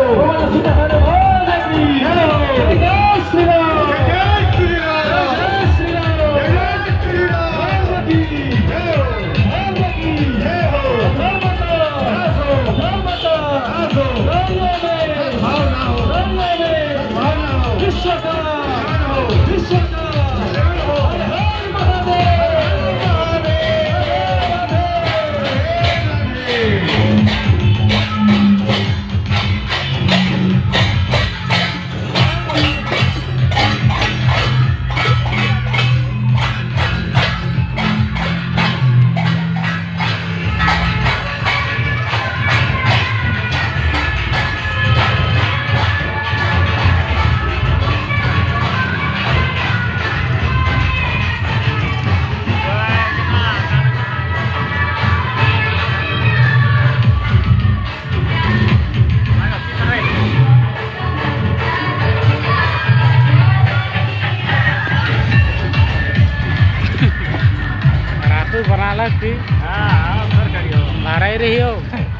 तुम्हाला सुद्धा धन्यवाद आहे. जय श्रीराम. जय श्रीराम. जय श्रीराम. जय श्रीराम. पार्वती. जय पार्वती. जय हो. धर्मता. धर्मता. विश्वकर्मा. विश्वकर्मा. हर हर महादेव. बना ला थी। हाँ, मारा ही रही हो।